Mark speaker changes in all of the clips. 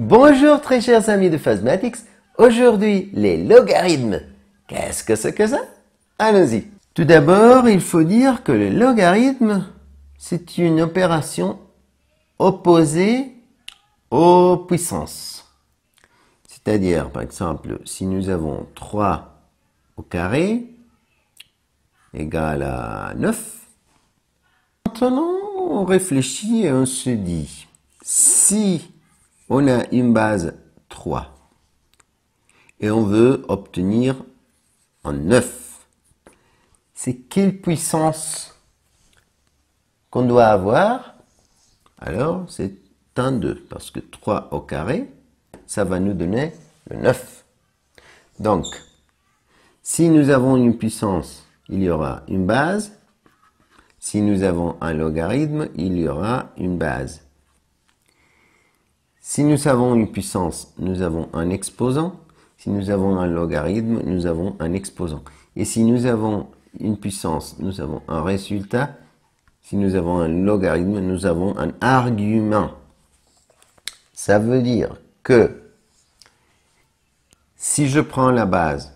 Speaker 1: Bonjour très chers amis de Phasmatics, aujourd'hui les logarithmes. Qu'est-ce que c'est que ça? Allons-y. Tout d'abord, il faut dire que le logarithme, c'est une opération opposée aux puissances. C'est-à-dire, par exemple, si nous avons 3 au carré égale à 9, maintenant on réfléchit et on se dit, si on a une base 3 et on veut obtenir un 9, c'est quelle puissance qu'on doit avoir? Alors c'est un 2, parce que 3 au carré, ça va nous donner le 9. Donc, si nous avons une puissance, il y aura une base. Si nous avons un logarithme, il y aura une base. Si nous avons une puissance, nous avons un exposant. Si nous avons un logarithme, nous avons un exposant. Et si nous avons une puissance, nous avons un résultat. Si nous avons un logarithme, nous avons un argument. Ça veut dire que si je prends la base,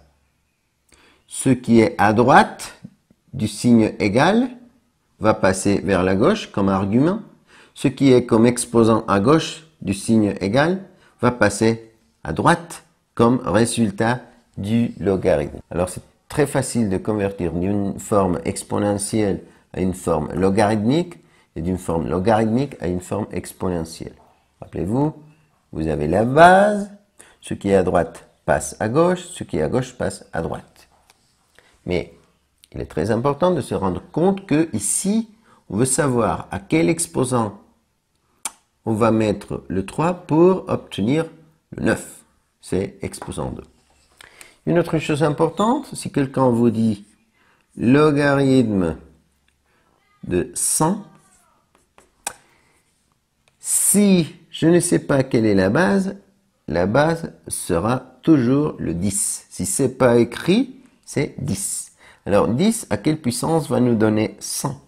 Speaker 1: ce qui est à droite du signe égal va passer vers la gauche comme argument. Ce qui est comme exposant à gauche du signe égal va passer à droite comme résultat du logarithme. Alors c'est très facile de convertir d'une forme exponentielle à une forme logarithmique et d'une forme logarithmique à une forme exponentielle. Rappelez-vous, vous avez la base, ce qui est à droite passe à gauche, ce qui est à gauche passe à droite. Mais il est très important de se rendre compte que ici, on veut savoir à quel exposant on va mettre le 3 pour obtenir le 9. C'est exposant 2. Une autre chose importante, si quelqu'un vous dit logarithme de 100, si je ne sais pas quelle est la base sera toujours le 10. Si ce n'est pas écrit, c'est 10. Alors 10, à quelle puissance va nous donner 100?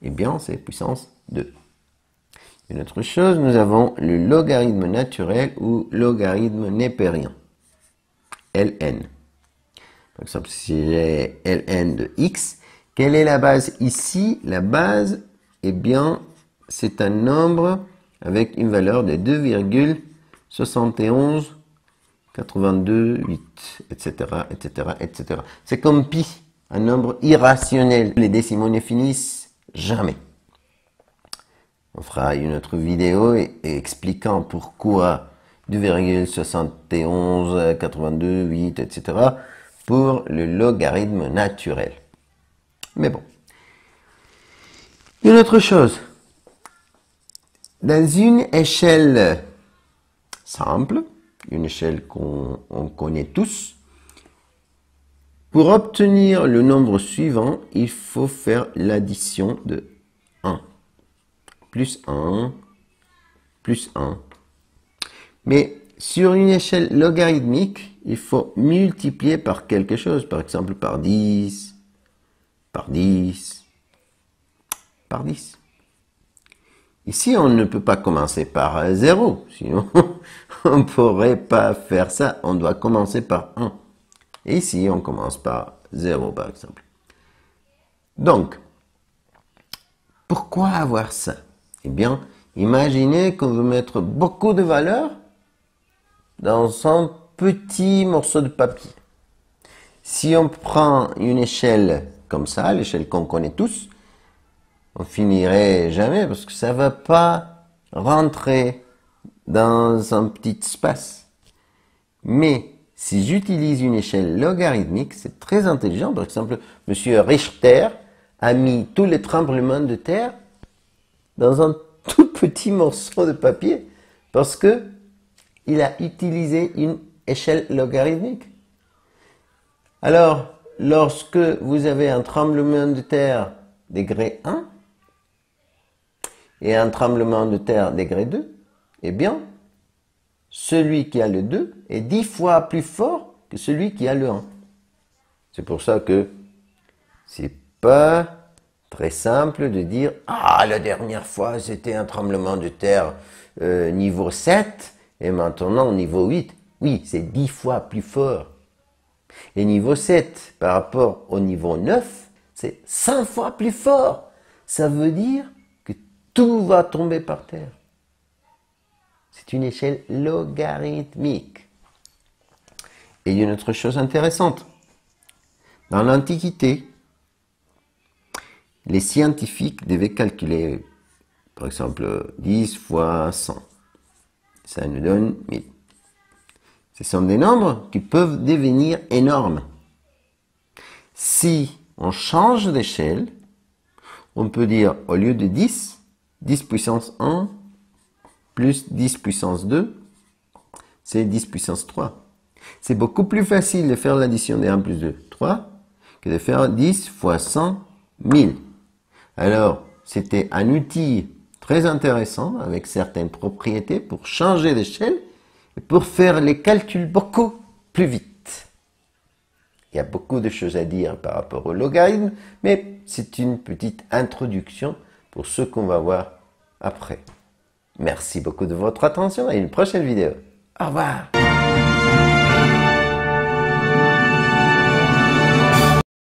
Speaker 1: Eh bien, c'est puissance 2. Une autre chose, nous avons le logarithme naturel ou logarithme népérien. Ln. Par exemple, si j'ai Ln de x, quelle est la base ici? La base, eh bien, c'est un nombre avec une valeur de 2,71, 82, 8, etc., etc., etc. C'est comme pi, un nombre irrationnel. Les décimaux ne finissent jamais. On fera une autre vidéo expliquant pourquoi 2,71, 82, 8, etc. pour le logarithme naturel. Mais bon. Une autre chose. Dans une échelle simple, une échelle qu'on connaît tous, pour obtenir le nombre suivant, il faut faire l'addition de 1. Plus 1, plus 1. Mais sur une échelle logarithmique, il faut multiplier par quelque chose. Par exemple, par 10, par 10, par 10. Ici, on ne peut pas commencer par 0, sinon on ne pourrait pas faire ça. On doit commencer par 1. Et ici, on commence par 0, par exemple. Donc, pourquoi avoir ça? Eh bien, imaginez qu'on veut mettre beaucoup de valeurs dans un petit morceau de papier. Si on prend une échelle comme ça, l'échelle qu'on connaît tous, on finirait jamais parce que ça ne va pas rentrer dans un petit espace. Mais si j'utilise une échelle logarithmique, c'est très intelligent. Par exemple, M. Richter a mis tous les tremblements de terre dans un tout petit morceau de papier parce que il a utilisé une échelle logarithmique. Alors, lorsque vous avez un tremblement de terre degré 1 et un tremblement de terre degré 2, eh bien, celui qui a le 2 est 10 fois plus fort que celui qui a le 1. C'est pour ça que c'est pas très simple de dire « Ah, la dernière fois, c'était un tremblement de terre niveau 7 Et maintenant, au niveau 8, oui, c'est 10 fois plus fort. Et niveau 7, par rapport au niveau 9, c'est 100 fois plus fort. Ça veut dire que tout va tomber par terre. C'est une échelle logarithmique. Et il y a une autre chose intéressante. Dans l'Antiquité, les scientifiques devaient calculer, par exemple, 10 fois 100. Ça nous donne 1000. Ce sont des nombres qui peuvent devenir énormes. Si on change d'échelle, on peut dire au lieu de 10, 10 puissance 1 plus 10 puissance 2, c'est 10 puissance 3. C'est beaucoup plus facile de faire l'addition de 1 plus 2, 3, que de faire 10 fois 100, 1000. Alors, c'était un outil très intéressant avec certaines propriétés pour changer d'échelle et pour faire les calculs beaucoup plus vite. Il y a beaucoup de choses à dire par rapport au logarithme, mais c'est une petite introduction pour ce qu'on va voir après. Merci beaucoup de votre attention et à une prochaine vidéo. Au revoir.